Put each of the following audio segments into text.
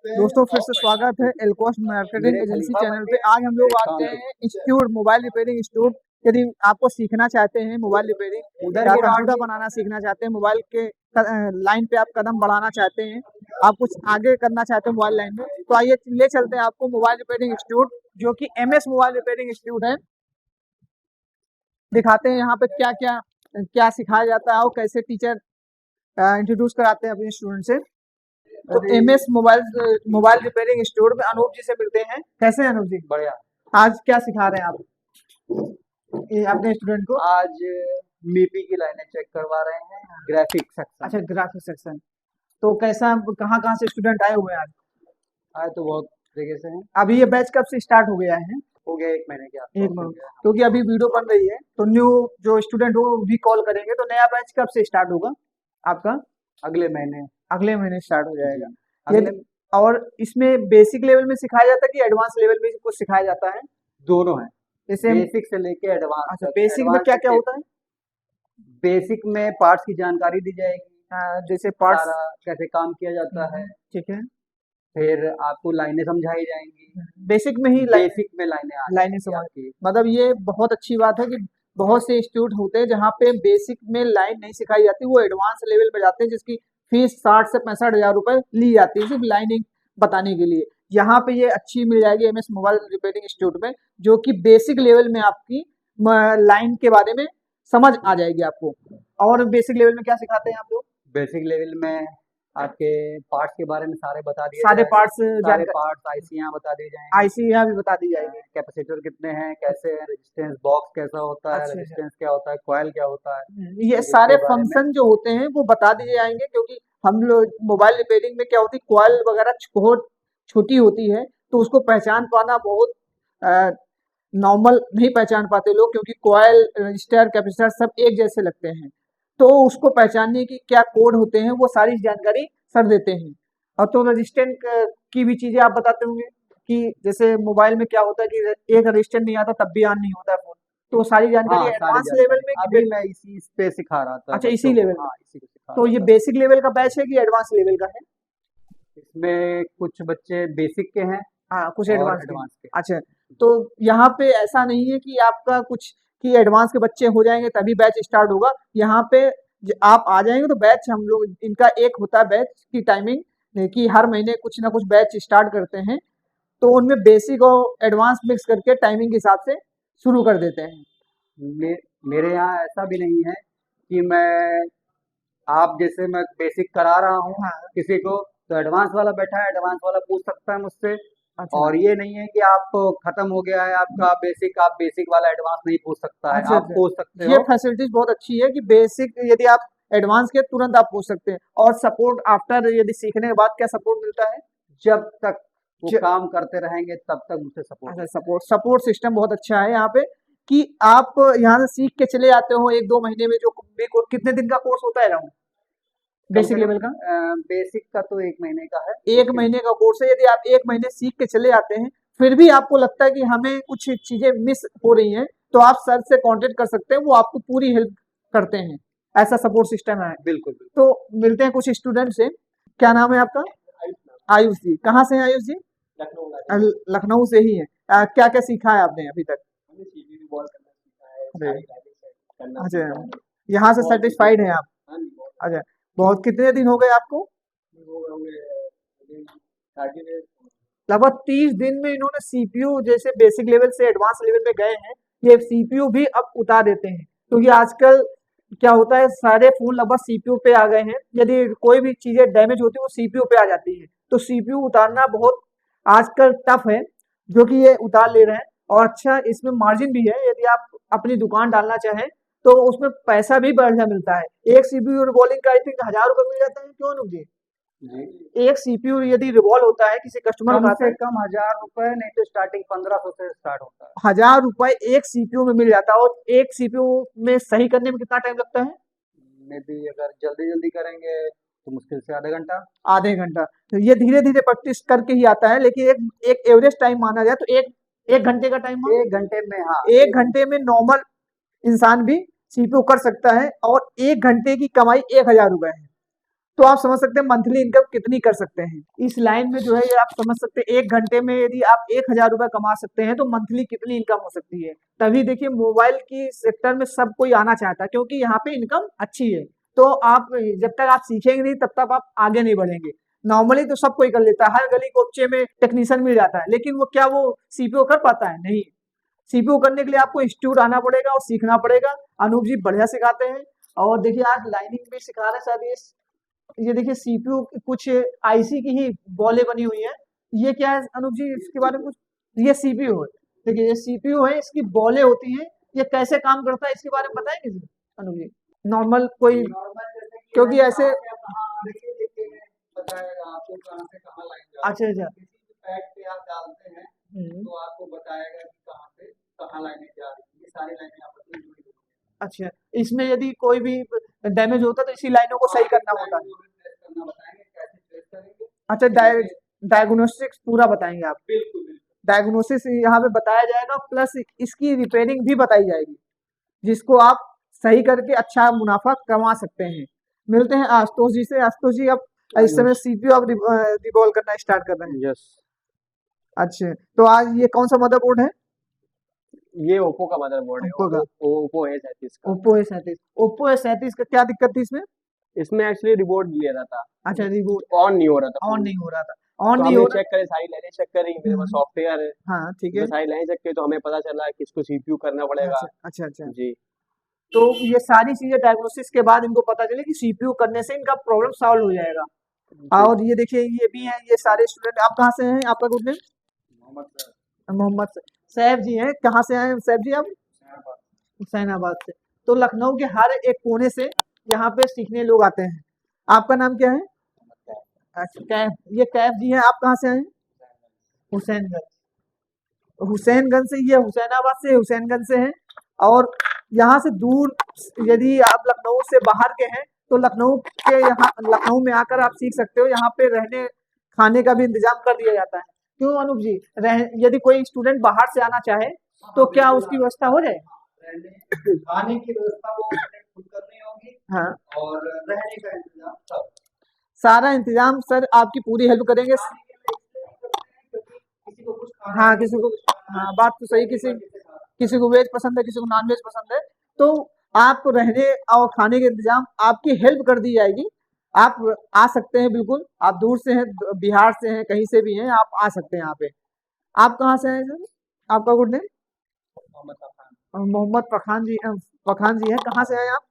दोस्तों फिर से स्वागत है एलकोस मार्केटिंग एजेंसी चैनल पे। आज हम लोग आते हैं इंस्टीट्यूट मोबाइल रिपेयरिंग इंस्टीट्यूट। यदि आपको सीखना चाहते हैं मोबाइल रिपेयरिंग या कंप्यूटर बनाना सीखना चाहते हैं, मोबाइल के लाइन पे आप कदम बढ़ाना चाहते हैं, आप कुछ आगे करना चाहते हैं मोबाइल लाइन में, तो आइए ले चलते हैं आपको मोबाइल रिपेयरिंग इंस्टीट्यूट, जो कि एमएस मोबाइल रिपेयरिंग इंस्टीट्यूट है। दिखाते हैं यहाँ पे क्या क्या क्या सिखाया जाता है और कैसे टीचर इंट्रोड्यूस कराते हैं अपने स्टूडेंट से। तो MS mobile mobile repairing institute में अनूप जी से मिलते हैं। कैसे हैं अनूप जी? बढ़िया। आज क्या सिखा रहे हैं आप अपने स्टूडेंट को? आज मीपी की लाइनें चेक करवा रहे हैं, ग्राफिक सेक्शन। अच्छा, ग्राफिक सेक्शन। तो कैसा, कहाँ कहाँ से स्टूडेंट आए हुए हैं आज? आए तो बहुत जगह से हैं। अभी ये बैच कब से स्टार्ट हो गया है? हो गया 1 महीने के आसपास। 1 महीने, क्योंकि अभी वीडियो बन रही है तो न्यू जो स्टूडेंट हो वो भी कॉल करेंगे। तो नया बैच कब से स्टार्ट होगा आपका? अगले महीने। अगले महीने स्टार्ट हो जाएगा। अगले और इसमें बेसिक लेवल में सिखाया जाता है कि एडवांस लेवल में कुछ सिखाया जाता है? दोनों है, जैसे बेसिक से लेके एडवांस। अच्छा, बेसिक में क्या क्या होता है? बेसिक में पार्ट्स की जानकारी दी जाएगी, जैसे पार्ट्स सारा कैसे काम किया जाता है। ठीक है। फिर आपको लाइनें समझाई जाएंगी। बेसिक में ही बेसिक में लाइनें समझ, मतलब ये बहुत अच्छी बात है कि बहुत से इंस्टीट्यूट होते हैं जहाँ पे बेसिक में लाइन नहीं सिखाई जाती, वो एडवांस लेवल पे जाते हैं, जिसकी फीस 60 से 65 हजार रुपए ली जाती है सिर्फ लाइनिंग बताने के लिए। यहाँ पे ये अच्छी मिल जाएगी एमएस मोबाइल रिपेयरिंग इंस्टीट्यूट में, जो कि बेसिक लेवल में आपकी लाइन के बारे में समझ आ जाएगी आपको। और बेसिक लेवल में क्या सिखाते हैं आप लोग? बेसिक लेवल में आपके पार्ट्स के बारे में सारे बता दिए, सारे पार्ट्स, आईसीयां बता दी जाएंगी। आईसीयां भी बता दी जाएगी, कैपेसिटर कितने हैं, कैसे है, रेजिस्टेंस बॉक्स कैसा होता है, रेजिस्टेंस क्या होता है, कॉइल क्या होता है, ये सारे फंक्शन जो होते हैं वो बता दिए जाएंगे। क्योंकि हम लोग मोबाइल रिपेयरिंग में क्या होती है, कॉइल वगैरह बहुत छोटी होती है, तो उसको पहचान पाना बहुत नॉर्मल नहीं पहचान पाते लोग, क्योंकि कॉइल, रजिस्टर, कैपेसिटर सब एक जैसे लगते हैं। तो उसको पहचानने की क्या कोड होते हैं वो सारी जानकारी सर देते हैं। और तो रजिस्टेंट की भी चीजें आप बताते होंगे कि जैसे मोबाइल में क्या होता है कि एक रजिस्टेंट नहीं आता तब भी ऑन नहीं होता है फोन, तो वो सारी जानकारी एडवांस लेवल में अभी मैं इसी पे सिखा रहा था। अच्छा, इसी लेवल में। इसी को सिखा तो ये बेसिक लेवल का बैच है कि एडवांस लेवल का है? इसमें कुछ बच्चे बेसिक के हैं, हाँ, कुछ और एडवांस के। अच्छा, तो यहाँ पे ऐसा नहीं है कि आपका कुछ कि एडवांस के बच्चे हो जाएंगे तभी बैच स्टार्ट होगा। यहाँ पे आप आ जाएंगे तो बैच हम लोग, इनका एक होता है बैच की टाइमिंग कि हर महीने कुछ ना कुछ बैच स्टार्ट करते हैं, तो उनमें बेसिक और एडवांस मिक्स करके टाइमिंग के हिसाब से शुरू कर देते हैं। मेरे यहाँ ऐसा भी नहीं है कि मैं आप जैसे मैं बेसिक करा रहा हूँ किसी को, तो एडवांस वाला बैठा है, एडवांस वाला पूछ सकता है मुझसे। अच्छा। और ये नहीं है कि आप खत्म हो गया है आपका बेसिक, आप बेसिक वाला एडवांस नहीं पूछ सकता है। अच्छा, आप पूछ सकते ये हो। फैसिलिटीज बहुत अच्छी है कि बेसिक यदि आप एडवांस के तुरंत आप पूछ सकते हैं। और सपोर्ट आफ्टर, यदि सीखने के बाद क्या सपोर्ट मिलता है? जब तक वो काम करते रहेंगे तब तक मुझसे सपोर्ट। अच्छा, सपोर्ट सिस्टम बहुत अच्छा है यहाँ पे कि आप यहाँ से सीख के चले जाते हो 1-2 महीने में। जो कितने दिन का कोर्स होता है राउंड बेसिक लेवल का? बेसिक का तो 1 महीने का है। 1 महीने का कोर्स है। यदि आप 1 महीने सीख के चले जाते हैं, फिर भी आपको लगता है कि हमें कुछ चीजें मिस हो रही हैं, तो आप सर से कांटेक्ट कर सकते हैं, वो आपको पूरी हेल्प करते हैं। ऐसा सपोर्ट सिस्टम है। बिल्कुल। तो मिलते हैं कुछ स्टूडेंट से। क्या नाम है आपका? आयुष जी। कहाँ से हैं आयुष जी? लखनऊ से ही है। क्या क्या सीखा है आपने अभी तक? अच्छा, यहाँ से सेटिस्फाइड हैं आप? अच्छा, बहुत कितने दिन हो गए आपको? लगभग 30 दिन में इन्होंने सीपीयू, जैसे बेसिक लेवल से एडवांस लेवल पे गए हैं, ये सीपीयू भी अब उतार देते हैं। क्योंकि आजकल क्या होता है, सारे फोन लगभग सीपीयू पे आ गए हैं। यदि कोई भी चीजें डैमेज होती है वो सीपीयू पे आ जाती है, तो सीपीयू उतारना बहुत आजकल टफ है, जो कि ये उतार ले रहे हैं। और अच्छा, इसमें मार्जिन भी है। यदि आप अपनी दुकान डालना चाहें तो उसमें पैसा भी बढ़िया मिलता है। एक सीपीयू रिवॉल्विंग का आई थिंक 1000 रुपए मिल जाता है, क्यों अनुज जी? एक सीपीयू यदि रिवॉल्व होता है किसी कस्टमर कम का, से कम 1000 रुपए, नहीं तो स्टार्टिंग 1500 से स्टार्ट होता है। 1000 रुपए एक सीपीयू में मिल जाता है। और एक सीपीयू में सही करने में कितना टाइम लगता है? मे बी अगर जल्दी जल्दी करेंगे तो मुश्किल से आधा घंटा। आधे घंटा। तो ये धीरे धीरे प्रैक्टिस करके ही आता है, लेकिन एक एवरेज टाइम माना जाए तो एक घंटे का टाइम, 1 घंटे में। हाँ, 1 घंटे में नॉर्मल इंसान भी सीपीयू कर सकता है। और 1 घंटे की कमाई 1000 रुपए है। तो आप समझ सकते हैं मंथली इनकम कितनी कर सकते हैं। इस लाइन में जो है ये आप समझ सकते हैं 1 घंटे में यदि आप 1000 रुपए कमा सकते हैं तो मंथली कितनी इनकम हो सकती है। तभी देखिए मोबाइल की सेक्टर में सब कोई आना चाहता है क्योंकि यहाँ पे इनकम अच्छी है। तो आप जब तक आप सीखेंगे नहीं तब तक आप आगे नहीं बढ़ेंगे। नॉर्मली तो सब कोई कर लेता है, हर गली कोपचे में टेक्नीशियन मिल जाता है, लेकिन वो क्या वो सीपीओ कर पाता है? नहीं। सीपीओ करने के लिए आपको इंस्टीट्यूट आना पड़ेगा और सीखना पड़ेगा। अनूप जी बढ़िया सिखाते हैं। और देखिए आज लाइनिंग भी सिखा रहे हैं शायद ये देखिए सीपीयू कुछ आईसी की ही बॉलें बनी हुई है। ये क्या है अनूप जी, इसके बारे में कुछ? ये सीपीयू है। देखिए ये सीपीयू है, इसकी बॉलें होती हैं। ये कैसे काम करता है इसके बारे में बताएंगे जी अनूप जी? नॉर्मल कोई, नॉर्मल जैसे कि क्योंकि मैं ऐसे, कहाँ से कहाँ देखिए मैं बताएगा आपको कहाँ से कहाँ लाइन जा रही अच्छा है। अच्छा। किसी भी पैड पे आप डालते हैं हम्म, तो आपको बताएगा कि कहाँ से कहाँ लाइनें जा रही है। ये सारी लाइनें आपस में जुड़ी हुई हैं। अच्छा। इसमें यदि कोई भी डैमेज होता है तो इसी लाइनों को सही हाँ, इस करना लाइन होता है। को भी ट्रेस करना बताएंगे, कैसे ट्रेस करेंगे। अच्छा, कैसे, डायग्नोस्टिक्स पूरा बताएंगे आप? बिल्कुल बिल्कुल। डायग्नोसिस यहाँ पे बताया जाएगा, प्लस इसकी रिपेयरिंग भी बताई जाएगी, जिसको आप सही करके अच्छा मुनाफा कमा सकते हैं। मिलते हैं आशुतोष जी से। आशुतोष जी, अब इस समय सीपीयू आप रिवॉल्व करना स्टार्ट कर रहे हैं? यस। अच्छा, तो आज ये कौन सा मदरबोर्ड है? ये ओप्पो का मदरबोर्ड है। ओप्पो का? ओप्पो A37 का। Oppo A37। ओप्पो A37 का क्या दिक्कत थी इसमें? इसमें एक्चुअली रिबोट ले रहा था, अच्छा, रिबूट ऑन नहीं हो रहा था ऑन फोन। नहीं हो रहा था। तो ऑन नहीं हमने हो रहा। चेक करे, सारी लाइनें चेक करी, मेरे पास सॉफ्टवेयर है, हाँ ठीक तो है। सारी लाइनें चेक की तो हमें पता चला कि इसको सीपीयू करना पड़ेगा। अच्छा अच्छा अच्छा। जी। तो ये सारी चीजें डायग्नोसिस के बाद इनको पता चले कि सीपीयू करने से इनका प्रॉब्लम सॉल्व हो जाएगा। जी। और ये देखिए ये भी हैं, ये सारे स्टूडेंट। आप कहाँ से हैं? आपका good name? Mohammed sir, Mohammed Saif ji हैं। कहाँ से आए हैं सैफ जी आप? हुसैनाबाद। हुसैनाबाद से। तो लखनऊ के हर एक कोने से यहाँ पे सीखने लोग आते हैं। आपका नाम क्या है? अच्छा, कैफ। ये कैफ जी हैं। आप कहाँ से आए हैं? हुसैनगंज। हुसैनगंज से, ये हुसैनाबाद से, हुसैनगंज से हैं। और यहाँ से दूर यदि आप लखनऊ से बाहर के हैं तो लखनऊ के यहाँ लखनऊ में आकर आप सीख सकते हो। यहाँ पे रहने खाने का भी इंतजाम कर दिया जाता है। क्यों अनूप जी, यदि कोई स्टूडेंट बाहर से आना चाहे तो क्या उसकी व्यवस्था हो जाए? रहने खाने की व्यवस्था वो अपने खुद करनी होगी हाँ, और रहने का इंतजाम सब। सारा इंतजाम सर आपकी पूरी हेल्प करेंगे। खाने के लिए इसलिए करते हैं क्योंकि किसी को कुछ खाना हाँ है, किसी किसी को, को कुछ खाना हाँ है, बात तो सही, तो किसी मर्जी से खा सकते किसी को वेज पसंद है, किसी को नॉन वेज पसंद है। तो आपको रहने और खाने के इंतजाम आपकी हेल्प कर दी जाएगी। आप आ सकते हैं बिल्कुल। आप दूर से हैं, बिहार से हैं, कहीं से भी हैं, आप आ सकते हैं यहाँ पे। आप कहाँ से हैं सर? आपका गुड नेम? हैं। मोहम्मद खान। मोहम्मद पठान जी। पठान जी हैं। कहाँ से आए आप?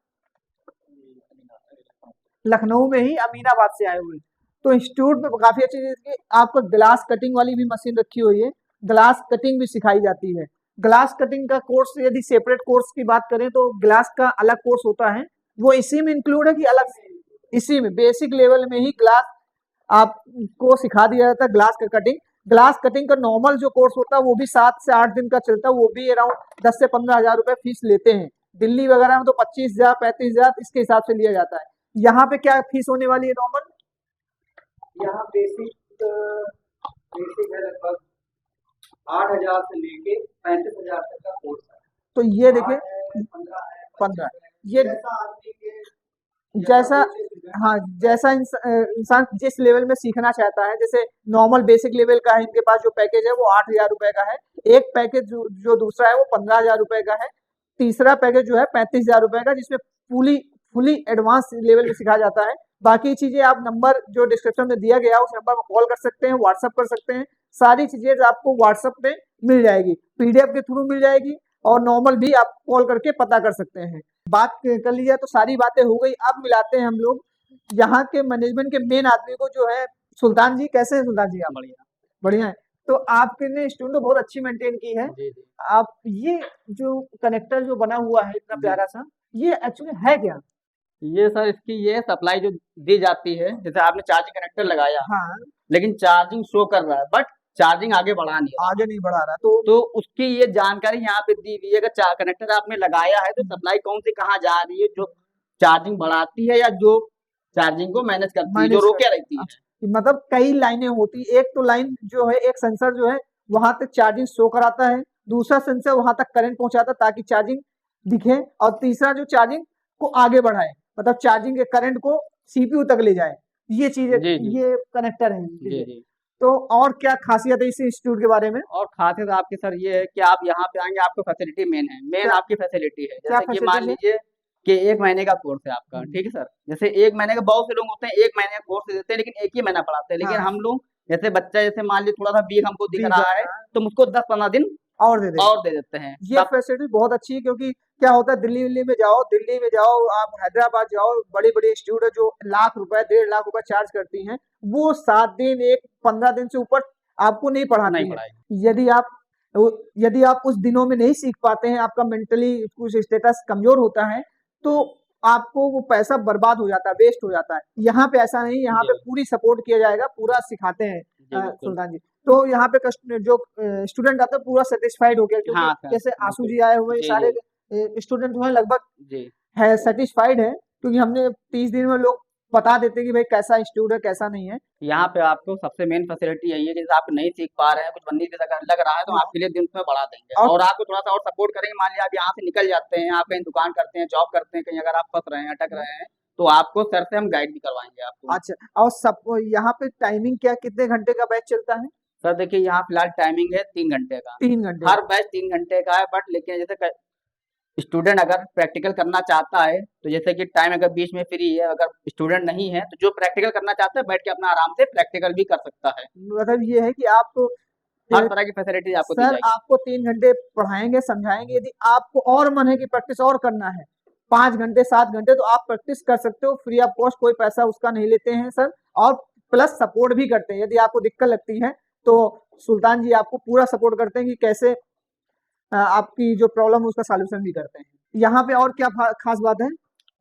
लखनऊ में ही अमीनाबाद से आए हुए। तो इंस्टीट्यूट में काफी अच्छी चीज की आपको ग्लास कटिंग वाली भी मशीन रखी हुई है। ग्लास कटिंग भी सिखाई जाती है। ग्लास कटिंग का कोर्स यदि सेपरेट कोर्स की बात करें तो ग्लास का अलग कोर्स होता है। वो इसी में इंक्लूड है कि अलग? इसी में बेसिक लेवल में ही ग्लास आपको सिखा दिया जाता है, ग्लास का कटिंग। ग्लास कटिंग का नॉर्मल जो कोर्स होता है वो भी 7 से 8 दिन का चलता है। वो भी अराउंड 10 से 15 हजार रुपए फीस लेते हैं। दिल्ली वगैरह में तो 25 हजार 35 हजार इसके हिसाब से लिया जाता है। यहाँ पे क्या फीस होने वाली है नॉर्मल? यहाँ बेसिक है लगभग 8,000 से लेके 35,000 तक का कोर्स है। तो ये देखिए 15 है 15, 25 है, ये जैसा आदमी के जैसा, जैसा हाँ जैसा इंसान जिस लेवल में सीखना चाहता है। जैसे नॉर्मल बेसिक लेवल का है, इनके पास जो पैकेज है वो 8 हजार रुपए का है। एक पैकेज जो दूसरा है वो 15 हजार रुपए का है। तीसरा पैकेज जो है 35 हजार रुपए का, जिसमें फुली फुली एडवांस लेवल में सिखाया जाता है। बाकी चीजें आप नंबर जो डिस्क्रिप्शन में दिया गया है उस नंबर पर कॉल कर सकते हैं, व्हाट्सअप कर सकते हैं। सारी चीजें आपको व्हाट्सअप पे मिल जाएगी, पीडीएफ के थ्रू मिल जाएगी, और नॉर्मल भी आप कॉल करके पता कर सकते हैं। बात कर लिया तो सारी बातें हो गई। अब मिलाते हैं हम लोग यहाँ के मैनेजमेंट के मेन आदमी को, जो है सुल्तान जी। कैसे हैं सुल्तान जी आप? बढ़िया। बढ़िया है। तो आपने स्टूडेंट तो बहुत अच्छी मेंटेन की है। जी जी। आप ये जो कनेक्टर जो बना हुआ है इतना जी। प्यारा सा, ये एक्चुअली है क्या? ये सर इसकी ये सप्लाई जो दी जाती है, जैसे आपने चार्जिंग कनेक्टर लगाया हाँ, लेकिन चार्जिंग शो कर रहा है बट चार्जिंग आगे बढ़ा नहीं रहा, आगे नहीं बढ़ा रहा तो उसकी ये जानकारी यहाँ पे दी हुई है। अगर कनेक्टर आपने लगाया है तो सप्लाई कौन सी कहाँ जा रही है, जो चार्जिंग बढ़ाती है या जो चार्जिंग को मैनेज करती है, जो मैनेज रोके रहती है। मतलब कई लाइनें होती। एक तो लाइन जो है, एक सेंसर जो है वहां तक चार्जिंग शो कराता है, दूसरा सेंसर वहां तक करंट पहुंचाता है ताकि चार्जिंग दिखे, और तीसरा जो चार्जिंग को आगे बढ़ाए, मतलब चार्जिंग के करंट को CPU तक ले जाए, ये चीजें, जी जी ये कनेक्टर है। जी जी। तो और क्या खासियत है इस इंस्टीट्यूट के बारे में? और खासियत आपकी सर ये है कि आप यहाँ पे आएंगे, आपको फैसिलिटी मेन है, मेन क्या आपकी फैसिलिटी है। क्या जैसे कि मान फैसिलिटीज है? लीजिए कि 1 महीने का कोर्स है आपका, हम्म, ठीक है सर। जैसे 1 महीने का, बहुत से लोग होते हैं 1 महीने का कोर्स देते हैं लेकिन 1 ही महीना पढ़ाते हैं, लेकिन हाँ, हम लोग जैसे बच्चा, जैसे मान लीजिए थोड़ा सा वीक हमको दिख वीक रहा लग है रहा है तो मुझको 10-15 दिन और दे देंगे। और दे देते हैं ये तब। फैसिलिटी बहुत अच्छी है, क्योंकि क्या होता है, दिल्ली में जाओ, आप हैदराबाद जाओ, बड़ी बड़ी इंस्टीट्यूट है जो लाख रुपए 1.5 लाख रुपए चार्ज करती हैं, वो 7 दिन, एक 15 दिन से ऊपर आपको नहीं नहीं पढ़ाती है। पढ़ाएगी। यदि आप यदि आप उस दिनों में नहीं सीख पाते हैं, आपका मेंटली कुछ स्टेटस कमजोर होता है, तो आपको वो पैसा बर्बाद हो जाता है, वेस्ट हो जाता है। यहाँ पे ऐसा नहीं, यहाँ पे जी पूरी सपोर्ट किया जाएगा, पूरा सिखाते हैं जी बिल्कुल। सुल्तान जी। तो यहाँ पे जो स्टूडेंट आते हैं पूरा सेटिस्फाइड हो गया, क्योंकि हाँ सर जैसे आंसू बिल्कुल। जी आए हुए, ये जी सारे जी स्टूडेंट जो है लगभग जी है सेटिस्फाइड है, क्योंकि हमने 30 दिन में लोग बता देते हैं कि भाई कैसा इंस्टीट्यूट है, कैसा नहीं है। यहाँ पे आपको सबसे मेन फैसिलिटी यही है कि जैसे आप नहीं सीख पा रहे हैं, कुछ बनने से लग रहा है तो हम हाँ, आपके लिए दिन में बढ़ा देंगे और और आपको थोड़ा सा और सपोर्ट करेंगे। मान लिया आप यहाँ से निकल जाते हैं, आप कहीं दुकान करते हैं, जॉब करते हैं, कहीं अगर आप फंस रहे हैं, अटक रहे हैं, तो आपको सर से हम गाइड भी करवाएंगे आपको। अच्छा, और सब यहाँ पे टाइमिंग क्या, कितने घंटे का बैच चलता है? सर देखिए यहाँ फिलहाल टाइमिंग है 3 घंटे का, 3 घंटे हर का। बैच 3 घंटे का है। बट लेकिन जैसे स्टूडेंट अगर प्रैक्टिकल करना चाहता है तो जैसे कि टाइम अगर बीच में फ्री है, अगर स्टूडेंट नहीं है तो जो प्रैक्टिकल करना चाहता है बैठ के अपना आराम से प्रैक्टिकल भी कर सकता है। मतलब ये है कि आपको हर तरह की फैसिलिटी आपको दी सर जाएगी। आपको 3 घंटे पढ़ाएंगे, समझाएंगे, यदि आपको और मन है कि प्रैक्टिस और करना है 5 घंटे 7 घंटे, तो आप प्रैक्टिस कर सकते हो, फ्री ऑफ कॉस्ट, कोई पैसा उसका नहीं लेते हैं सर। और प्लस सपोर्ट भी करते हैं, यदि आपको दिक्कत लगती है तो सुल्तान जी आपको पूरा सपोर्ट करते हैं कि कैसे आपकी जो प्रॉब्लम है उसका सॉल्यूशन भी करते हैं। यहाँ पे और क्या खास बात है?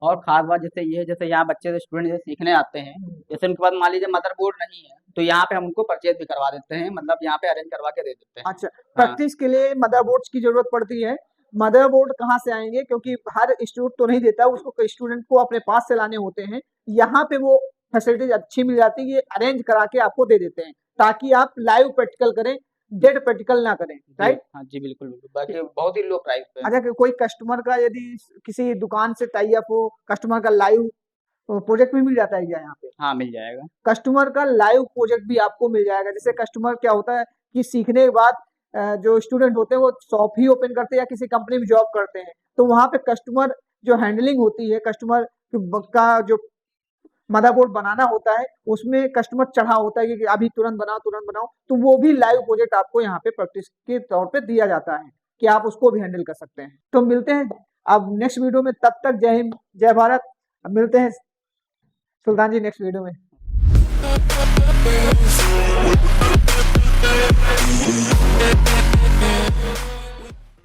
और खास बात जैसे ये है, जैसे यहाँ बच्चे स्टूडेंट जैसे सीखने आते हैं, जैसे उनके पास मान लीजिए मदरबोर्ड नहीं है तो यहाँ पे हम उनको परचेज भी करवा देते हैं, मतलब यहाँ पे अरेंज करवा के दे देते हैं। अच्छा, हाँ प्रैक्टिस के लिए मदरबोर्ड्स की जरूरत पड़ती है। मदरबोर्ड कहाँ से आएंगे, क्योंकि हर इंस्टीट्यूट तो नहीं देता, उसको स्टूडेंट को अपने पास से लाने होते हैं। यहाँ पे वो फैसिलिटीज अच्छी मिल जाती है, ये अरेंज करा के आपको दे देते हैं, ताकि आप लाइव प्रैक्टिकल करें, डेड प्रैक्टिकल ना करें, जी राइट? हाँ जी बिल्कुल बिल्कुल, बाकी बहुत ही लो प्राइस पे है। अच्छा, कोई कस्टमर का यदि किसी दुकान से टाई अप हो, कस्टमर का लाइव प्रोजेक्ट भी मिल जाता है क्या यहाँ पे? हाँ मिल जाएगा। कस्टमर का लाइव प्रोजेक्ट भी आपको मिल जाएगा। जैसे कस्टमर क्या होता है कि सीखने के बाद जो स्टूडेंट होते हैं वो शॉप ही ओपन करते हैं या किसी कंपनी में जॉब करते हैं, तो वहां पे कस्टमर जो हैंडलिंग होती है, कस्टमर का जो मदरबोर्ड बनाना होता है, उसमें कस्टमर चढ़ा होता है कि अभी तुरंत बनाओ, तो वो भी लाइव प्रोजेक्ट आपको यहाँ पे प्रैक्टिस के तौर पे दिया जाता है कि आप उसको भी हैंडल कर सकते हैं। तो मिलते हैं अब नेक्स्ट वीडियो में, तब तक जय हिंद जय भारत। अब मिलते हैं सुल्तान जी नेक्स्ट वीडियो में।